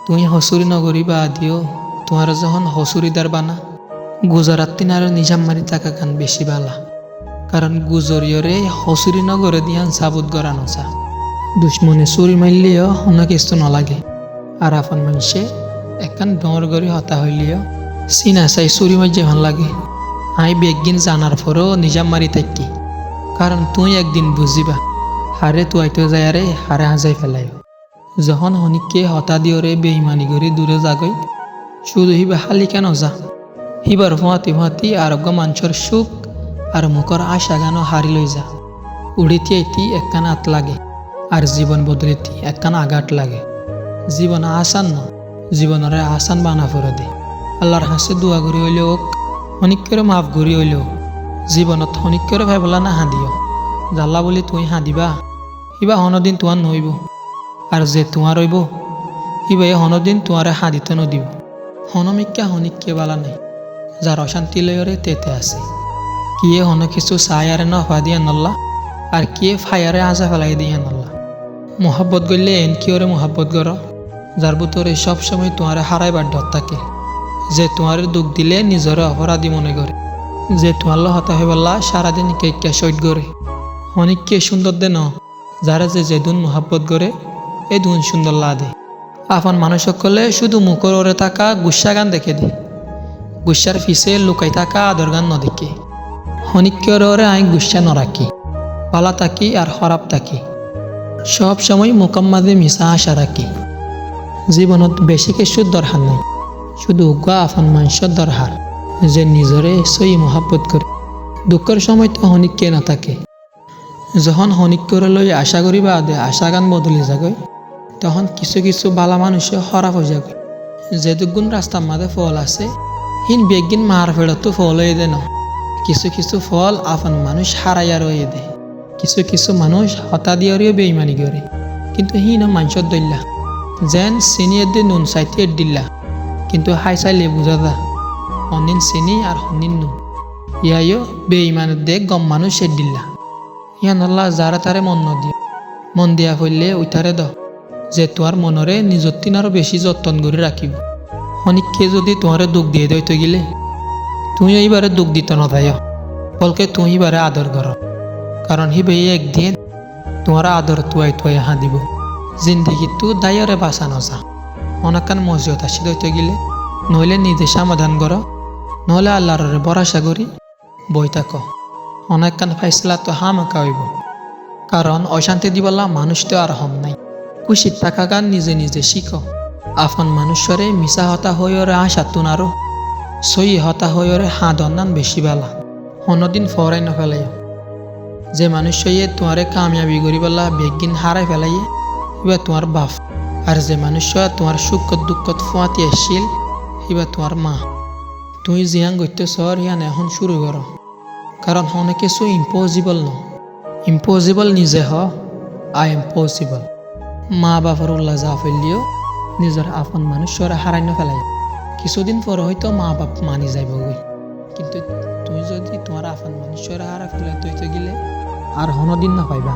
তুমি হসুরি নগরী বা আদিও তোমার যখন হসুরিদার বানা গুজরাট তিন আর নিজামমারি থাকা গান বেশি বালা। কারণ গুজরিয়রে হসুরি নগরে দিয়ান সাবুত গড়ানো চা দুশ্মনে চুরি মারলিও হনা কিছু নলাগে। আর আপন মানুষে একখান ডর গড়ি হতা হইলিও চিনা চাই চুরি মাঝে ভাল লাগে। আই বেগিন জানার পরও নিজামমারি থাকি। কারণ তুই একদিন বুঝিবা হারে তুয়াইতো যায় আরে হারে হাজাই ফেলাই। যখন হনিককে হতা দিওরে বেইমানি করে দূরে যাগই শুধু হিবা হালি কেন যা হিবার ফুয়াতি ফুয়াতি আরোগ্য মানুষের সুখ আর মুখর আশা গানো হারি লই যা। উড়িতে এটি একখান আত লাগে আর জীবন বদলিতে একখান আঘাত লাগে। জীবন আসান ন জীবনরে আসান বানা ফরে দে। আল্লাহর হাসে দোয়া করি হইলেও হনিকরে মাফ করি হইলেও জীবনত হনিকরে ভাইবলা না হাঁদিও। জাল্লা বলি তুই হাঁদিবা হিবা হনদিন তোমার নইব। আর যে তোমার রইব হিবা হনদিন তোমারে হাঁদিতে নদিব। হনমিকা হনিককে বালা নাই যার অশান্তি লয়রে তেতে আছে। কিয়ে হন কিছু সায়ারে নফা দিয়া নল্লা আর কিয়ে ফায়ারে আজা ফেলাই দিয়া নল্লা। মোহাব্বত গড়লে এন কিয়রে মোহাব্বত গর যার বুতরে সবসময় তোমারে হারাইবার ডর থাকে। যে তোমারে দুঃখ দিলে নিজরে অপরাধী মনে করে। যে তোমার হতা হয়ে বললা সারাদিন কেকা সৈট করে। অনেককে সুন্দর দে ন যারা যে দুন মোহাব্বত করে এ দুন সুন্দর লাদে। আপন মানুষ সকলে শুধু মুখর ওরে থাকা গুসা গান দেখে দে। গুসার ফিসে লুকাই থাকা আদর গান ন দেখে। হনিক্যর ওরে আই গুসা ন রাখি পালা থাকি আর খরাব থাকি। সব সময় মোকাম্মাদে মিশা আশা রাখি। জীবনত বেশি কিছুর দরকার নাই শুধু উগা আফান মানুষের দরকার যে নিজরে সই মোহাব্বত করে। দুঃখের সময় তো হনিককে না থাকে। যখন হনিক্যরে লই আশা করি বা দে আশা গান বদলি যাগই তখন কিছু কিছু বালা মানুষে খরাপ হয়ে যাবে। যে দুগুণ রাস্তার মাঝে ফল আছে হিন বেগিন মার ফেরতো ফল হয়ে দে ন। কিছু কিছু ফল আফান মানুষ হারাইয়া রয়ে দে। কিছু কিছু মানুষ হতা দিয়ারিও বেইমানি করে কিন্তু হিন মানুষের দইল্লা যেন চিনিয়ে দিয়ে নুন চাইতে দিল্লা কিন্তু হাই চাইলে বুঝা দা হনিন চিনি আর হনিন নুন ইয়াইও বেইমানের দেখ গম মানুষ এর দিল্লা। ইয়া নল্লা যারা তারে মন নদিও মন দিয়া ফেললে উঠারে দ যে তোমার মনরে নিজর তিন আরো বেশি যত্ন করে রাখিব। অনেককে যদি তোমারে দুঃখ দিয়ে দইতে গেলে তুমি এইবারে দুঃখ দিত নথাই বলকে তুমি এবারে আদর কর। কারণ হিবে একদিন তোমার আদর তুয়াই তুয়াই হাঁদিব। জিন্দিগি তু দায়রে বাঁচা নজা অনেকখান মজিয়ত আসি দইতে গেলে নইলে নিজে সমাধান কর নহলে আল্লাহরে ভরসা করি বই থাক। অনেকখান ফাইসলা তো হামাকা হইব। কারণ অশান্তি দিবলা মানুষ তো আর হম নাই। খুশির থাকা গান নিজে নিজে শিখ। আফন মানুষরে মিশা হতা হইরে আশা তুন আরো সই হতা হইরে হাঁ দন্দান বেশি বেলা অন্যদিন ফরাই না ফেলাই। যে মানুষ হইয়ে তোমারে কামিয়াবি করিবলা বেগিন হারাই ফেলাইয়ে এবার তোমার বাপ। আর যে মানুষ তোমার সুখ দুঃখত ফুয়াতি আসছিল এবার তোমার মা। তুই জিয়াং গত্য সর ইয়ান এখন শুরু কর। কারণ অনেক কিছু ইম্পসিবল ন ইম্পসিবল নিজে হ আই এম পসিবল। মা বাপর উল্লাহ যা ফেললিও নিজের আপন মানুষরা হারাই না ফেলাই। কিছুদিন পর হয়তো মা বাপ মানি যাইব গই কিন্তু তুই যদি তোমার আপন মানুষরা হারা ফেলে তুই তো গেলে আর হনদিন না পাইবা।